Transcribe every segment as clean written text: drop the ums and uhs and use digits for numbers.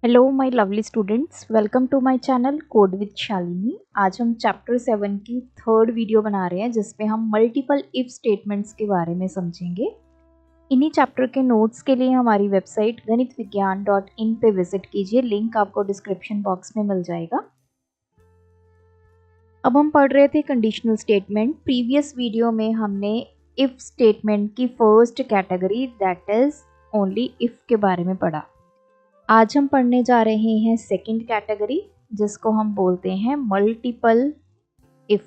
Hello my lovely students, welcome to my channel code with Shalini. आज हम chapter 7 की third video बना रहे हैं जिसपे हम मल्टीपल इफ स्टेटमेंट्स के बारे में समझेंगे। इन्हीं चैप्टर के नोट्स के लिए हमारी वेबसाइट ganitviggyan.in पे विजिट कीजिए, लिंक आपको डिस्क्रिप्शन बॉक्स में मिल जाएगा। अब हम पढ़ रहे थे कंडीशनल स्टेटमेंट। प्रीवियस वीडियो में हमने इफ स्टेटमेंट की first category that is only if के बारे में पढ़ा। आज हम पढ़ने जा रहे हैं सेकंड कैटेगरी जिसको हम बोलते हैं मल्टीपल इफ।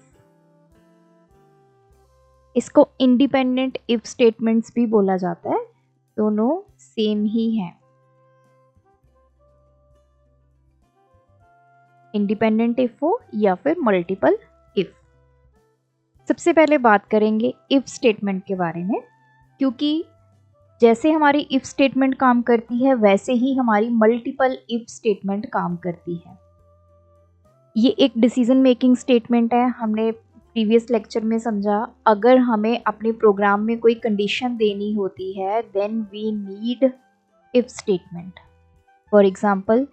इसको इंडिपेंडेंट इफ स्टेटमेंट्स भी बोला जाता है, दोनों सेम ही हैं। इंडिपेंडेंट इफ हो या फिर मल्टीपल इफ। सबसे पहले बात करेंगे इफ स्टेटमेंट के बारे में, क्योंकि जैसे हमारी इफ स्टेटमेंट काम करती है वैसे ही हमारी मल्टीपल इफ स्टेटमेंट काम करती है। ये एक डिसीजन मेकिंग स्टेटमेंट है। हमने प्रीवियस लेक्चर में समझा, अगर हमें अपने प्रोग्राम में कोई कंडीशन देनी होती है then we need if statement. For example,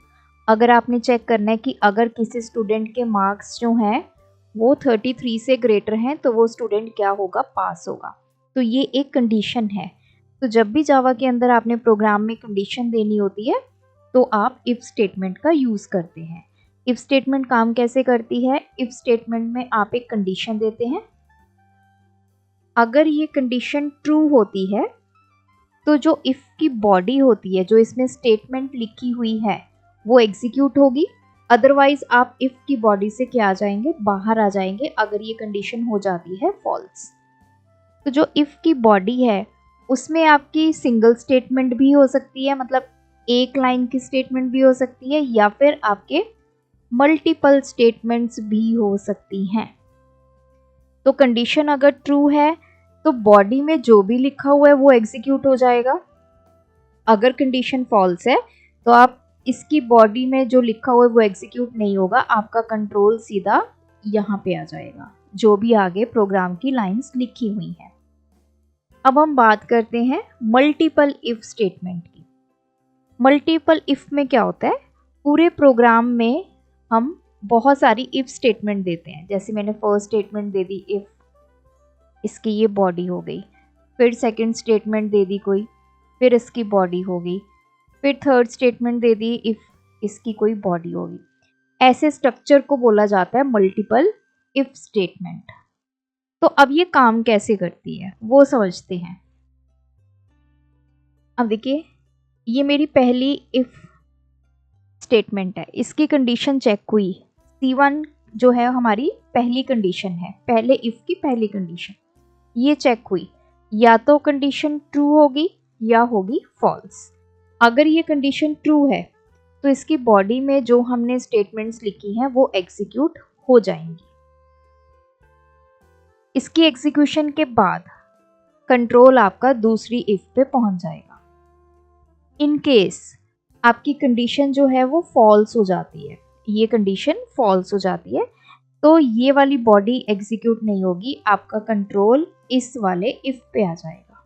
अगर आपने चेक करना है कि अगर किसी स्टूडेंट के मार्क्स जो हैं वो 33 से ग्रेटर हैं तो वो स्टूडेंट क्या होगा, पास होगा। तो ये एक कंडीशन है। तो जब भी जावा के अंदर आपने प्रोग्राम में कंडीशन देनी होती है तो आप इफ स्टेटमेंट का यूज़ करते हैं। इफ स्टेटमेंट काम कैसे करती है? इफ स्टेटमेंट में आप एक कंडीशन देते हैं, अगर ये कंडीशन ट्रू होती है तो जो इफ की बॉडी होती है, जो इसमें स्टेटमेंट लिखी हुई है, वो एग्जीक्यूट होगी। अदरवाइज आप इफ की बॉडी से क्या आ जाएंगे, बाहर आ जाएंगे अगर ये कंडीशन हो जाती है फॉल्स। तो जो इफ की बॉडी है उसमें आपकी सिंगल स्टेटमेंट भी हो सकती है, मतलब एक लाइन की स्टेटमेंट भी हो सकती है, या फिर आपके मल्टीपल स्टेटमेंट्स भी हो सकती हैं। तो कंडीशन अगर ट्रू है तो बॉडी में जो भी लिखा हुआ है वो एग्जीक्यूट हो जाएगा। अगर कंडीशन फॉल्स है तो आप इसकी बॉडी में जो लिखा हुआ है वो एग्जीक्यूट नहीं होगा, आपका कंट्रोल सीधा यहाँ पे आ जाएगा, जो भी आगे प्रोग्राम की लाइंस लिखी हुई हैं। अब हम बात करते हैं मल्टीपल इफ स्टेटमेंट की। मल्टीपल इफ में क्या होता है, पूरे प्रोग्राम में हम बहुत सारी इफ स्टेटमेंट देते हैं। जैसे मैंने first statement they the if इसकी ये बॉडी हो गई, फिर सेकंड स्टेटमेंट दे दी कोई, फिर इसकी बॉडी हो गई, फिर third statement they the if इसकी कोई बॉडी होगी। ऐसे स्ट्रक्चर को बोला जाता है मल्टीपल इफ स्टेटमेंट। तो अब ये काम कैसे करती है वो समझते हैं। अब देखिए, ये मेरी पहली इफ स्टेटमेंट है, इसकी कंडीशन चेक हुई। C1 जो है हमारी पहली कंडीशन है, पहले इफ की पहली कंडीशन, ये चेक हुई। या तो कंडीशन ट्रू होगी या होगी फॉल्स। अगर ये कंडीशन ट्रू है तो इसकी बॉडी में जो हमने स्टेटमेंट्स लिखी हैं वो एग्जीक्यूट हो जाएंगी। इसकी एग्जीक्यूशन के बाद कंट्रोल आपका दूसरी इफ पे पहुंच जाएगा। इन केस आपकी कंडीशन जो है वो फॉल्स हो जाती है, ये कंडीशन फॉल्स हो जाती है, तो ये वाली बॉडी एग्जीक्यूट नहीं होगी, आपका कंट्रोल इस वाले इफ पे आ जाएगा।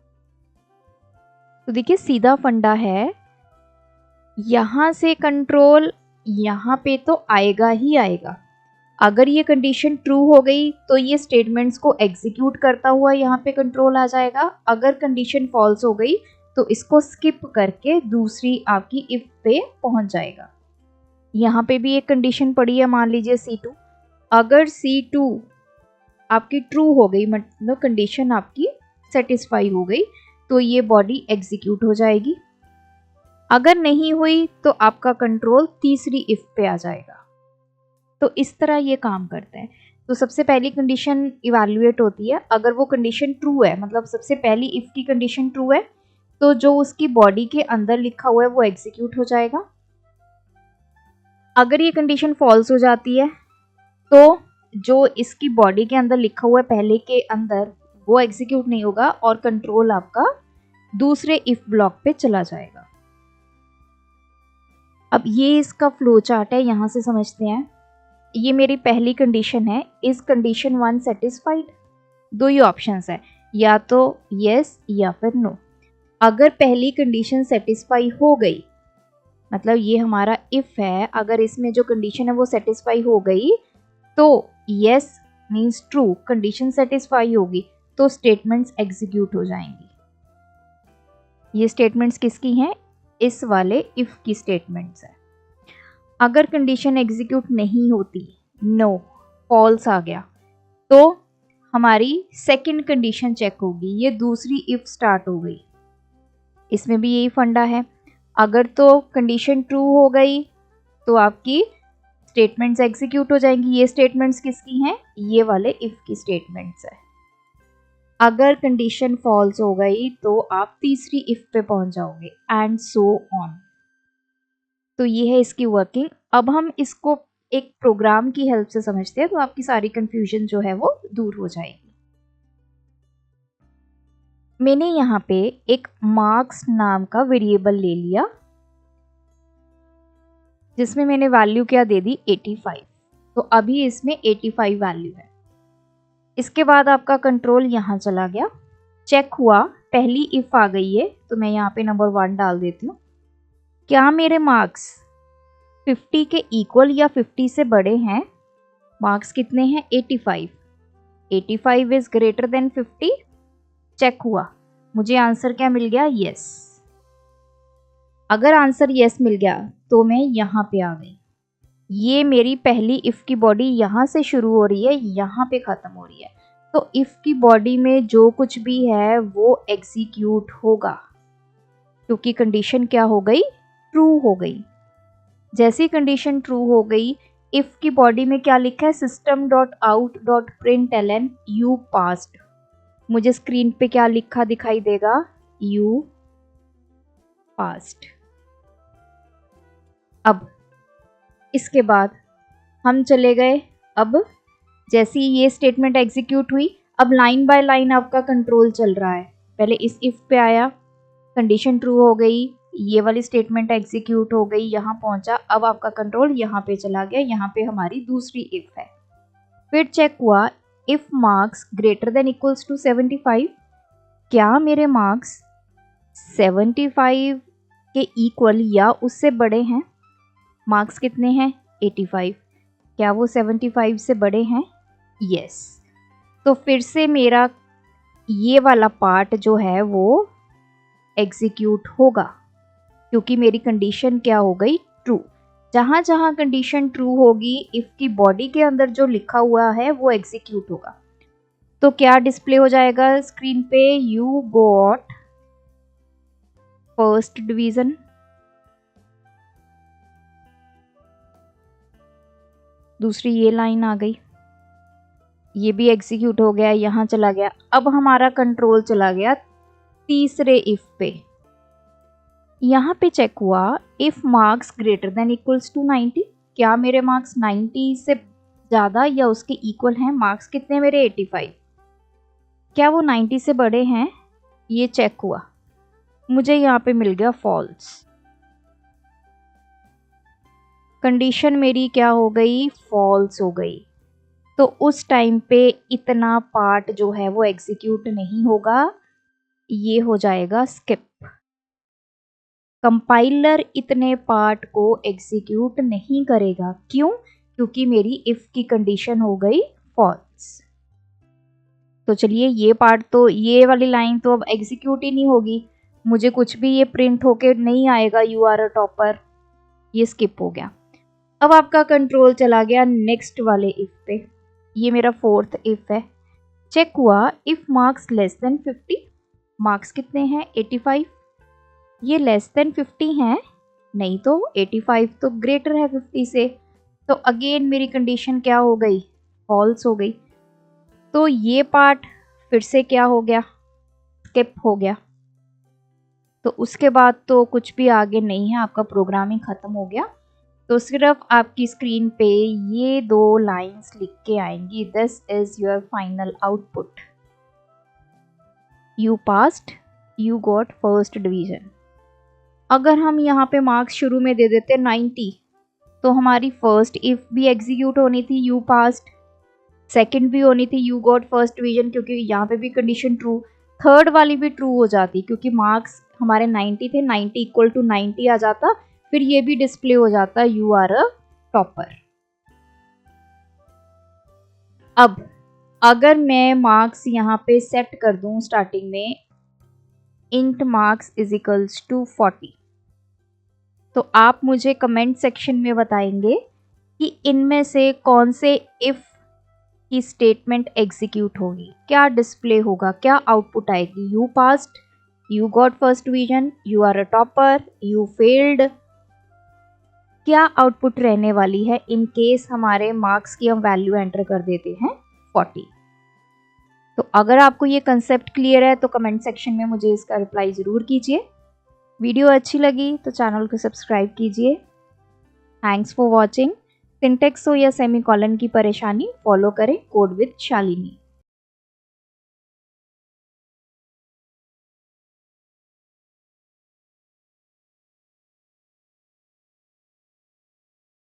तो देखिए सीधा फंडा है, यहां से कंट्रोल यहां पे तो आएगा ही आएगा। अगर ये कंडीशन ट्रू हो गई तो ये स्टेटमेंट्स को एग्जीक्यूट करता हुआ यहाँ पे कंट्रोल आ जाएगा। अगर कंडीशन फॉल्स हो गई तो इसको स्किप करके दूसरी आपकी इफ पे पहुंच जाएगा। यहाँ पे भी एक कंडीशन पड़ी है, मान लीजिए C2। अगर C2 आपकी ट्रू हो गई, मतलब कंडीशन आपकी सेटिस्फाई हो गई, तो ये बॉडी एग्जीक्यूट हो जाएगी। अगर नहीं हुई तो आपका कंट्रोल तीसरी इफ पे आ जाएगा। तो इस तरह ये काम करता है। तो सबसे पहली कंडीशन इवैल्यूएट होती है, अगर वो कंडीशन ट्रू है, मतलब सबसे पहली इफ की कंडीशन ट्रू है, तो जो उसकी बॉडी के अंदर लिखा हुआ है वो एग्जीक्यूट हो जाएगा। अगर ये कंडीशन फॉल्स हो जाती है तो जो इसकी बॉडी के अंदर लिखा हुआ है पहले के अंदर वो एग्जीक्यूट नहीं होगा और कंट्रोल आपका दूसरे इफ ब्लॉक पे चला जाएगा। अब ये इसका फ्लो चार्ट है, यहां से समझते हैं। ये मेरी पहली कंडीशन है, इज कंडीशन 1 सेटिस्फाइड? दो ही ऑप्शंस है, या तो यस या फिर नो। अगर पहली कंडीशन सेटिस्फाई हो गई मतलब ये हमारा इफ है, अगर इसमें जो कंडीशन है वो सेटिस्फाई हो गई तो yes means true, condition satisfy होगी तो स्टेटमेंट्स एग्जीक्यूट हो जाएंगी। ये स्टेटमेंट्स किसकी हैं? इस वाले इफ की स्टेटमेंट्स है। अगर कंडीशन एग्जीक्यूट नहीं होती, नो फॉल्स आ गया, तो हमारी सेकंड कंडीशन चेक होगी, ये दूसरी इफ स्टार्ट हो गई। इसमें भी यही फंडा है, अगर तो कंडीशन ट्रू हो गई तो आपकी स्टेटमेंट्स एग्जीक्यूट हो जाएंगी। ये स्टेटमेंट्स किसकी हैं? ये वाले इफ की स्टेटमेंट्स है। अगर कंडीशन फॉल्स हो गई तो आप तीसरी इफ पे पहुंच जाओगे एंड सो ऑन। तो ये है इसकी वर्किंग। अब हम इसको एक प्रोग्राम की हेल्प से समझते हैं तो आपकी सारी कंफ्यूजन जो है वो दूर हो जाएगी। मैंने यहाँ पे एक मार्क्स नाम का वेरिएबल ले लिया जिसमें मैंने वैल्यू क्या दे दी? 85। तो अभी इसमें 85 वैल्यू है। इसके बाद आपका कंट्रोल यहाँ चला गया, चेक हुआ, पहली इफ आ गई है तो मैं यहाँ पे नंबर 1 डाल देती हूँ। क्या मेरे मार्क्स 50 के इक्वल या 50 से बड़े हैं? मार्क्स कितने हैं? 85। 85 इज ग्रेटर देन 50। चेक हुआ, मुझे आंसर क्या मिल गया? यस। अगर आंसर यस मिल गया तो मैं यहाँ पे आ गई। ये मेरी पहली इफ की बॉडी यहाँ से शुरू हो रही है, यहाँ पे खत्म हो रही है। तो इफ की बॉडी में जो कुछ भी है वो एग्जीक्यूट होगा क्योंकि कंडीशन क्या हो गई? ट्रू हो गई। जैसी कंडीशन ट्रू हो गई, इफ की बॉडी में क्या लिखा है? system.out.println you passed। मुझे स्क्रीन पे क्या लिखा दिखाई देगा? you passed। अब इसके बाद हम चले गए, अब जैसी ये स्टेटमेंट एग्जीक्यूट हुई, अब लाइन बाय लाइन आपका कंट्रोल चल रहा है। पहले इस इफ पे आया, कंडीशन ट्रू हो गई, ये वाली स्टेटमेंट एग्जीक्यूट हो गई, यहाँ पहुंचा, अब आपका कंट्रोल यहाँ पे चला गया, यहाँ पे हमारी दूसरी इफ है। फिर चेक हुआ, if marks greater than equals to 75, क्या मेरे मार्क्स 75 के इक्वल या उससे बड़े हैं? मार्क्स कितने हैं? 85। क्या वो 75 से बड़े हैं? यस। तो फिर से मेरा ये वाला पार्ट जो है वो एग्जीक्यूट होगा क्योंकि मेरी कंडीशन क्या हो गई? ट्रू। जहां जहां कंडीशन ट्रू होगी, इफ की बॉडी के अंदर जो लिखा हुआ है वो एग्जीक्यूट होगा। तो क्या डिस्प्ले हो जाएगा स्क्रीन पे? You got first division. दूसरी ये लाइन आ गई, ये भी एग्जीक्यूट हो गया, यहाँ चला गया। अब हमारा कंट्रोल चला गया तीसरे इफ पे। यहाँ पे चेक हुआ, if marks greater than equals to 90, क्या मेरे मार्क्स 90 से ज़्यादा या उसके इक्वल हैं? मार्क्स कितने मेरे? 85। क्या वो 90 से बड़े हैं? ये चेक हुआ, मुझे यहाँ पे मिल गया फॉल्स। कंडीशन मेरी क्या हो गई? फॉल्स हो गई। तो उस टाइम पे इतना पार्ट जो है वो एग्जीक्यूट नहीं होगा, ये हो जाएगा स्किप। कंपाइलर इतने पार्ट को एग्जीक्यूट नहीं करेगा। क्यों? क्योंकि मेरी इफ की कंडीशन हो गई फॉल्स। तो चलिए, ये पार्ट तो, ये वाली लाइन तो अब एग्जीक्यूट ही नहीं होगी, मुझे कुछ भी ये प्रिंट होके नहीं आएगा यू आर अ टॉपर, ये स्किप हो गया। अब आपका कंट्रोल चला गया नेक्स्ट वाले इफ पे। ये मेरा फोर्थ इफ है। चेक हुआ, if marks less than 50, marks कितने हैं? 85। ये लेस देन 50 हैं? नहीं तो 85 तो ग्रेटर है 50 से। तो अगेन मेरी कंडीशन क्या हो गई? फॉल्स हो गई। तो ये पार्ट फिर से क्या हो गया? स्किप हो गया। तो उसके बाद तो कुछ भी आगे नहीं है, आपका प्रोग्रामिंग ख़त्म हो गया। तो सिर्फ आपकी स्क्रीन पे ये 2 लाइंस लिख के आएंगी, this is your final output, you passed, you got first division. अगर हम यहाँ पे मार्क्स शुरू में दे देते 90, तो हमारी फर्स्ट इफ भी एग्जीक्यूट होनी थी, यू पास्ड, सेकंड भी होनी थी, यू गॉट फर्स्ट डिवीजन, क्योंकि यहाँ पे भी कंडीशन ट्रू, थर्ड वाली भी ट्रू हो जाती क्योंकि मार्क्स हमारे 90 थे, 90 इक्वल टू 90 आ जाता, फिर ये भी डिस्प्ले हो जाता है यू आर अ टॉपर। अब अगर मैं मार्क्स यहाँ पे सेट कर दूं स्टार्टिंग में int marks is equals to 40, तो आप मुझे कमेंट सेक्शन में बताएंगे कि इनमें से कौन से इफ की स्टेटमेंट एग्जीक्यूट होगी, क्या डिस्प्ले होगा, क्या आउटपुट आएगी। You passed, you got first division, you are a topper, you failed, क्या आउटपुट रहने वाली है इन केस हमारे मार्क्स की हम वैल्यू एंटर कर देते हैं 40। तो अगर आपको ये कंसेप्ट क्लियर है तो कमेंट सेक्शन में मुझे इसका रिप्लाई ज़रूर कीजिए। वीडियो अच्छी लगी तो चैनल को सब्सक्राइब कीजिए। Thanks for watching. सिंटेक्स हो या सेमीकोलन की परेशानी, फॉलो करें कोड विद शालिनी।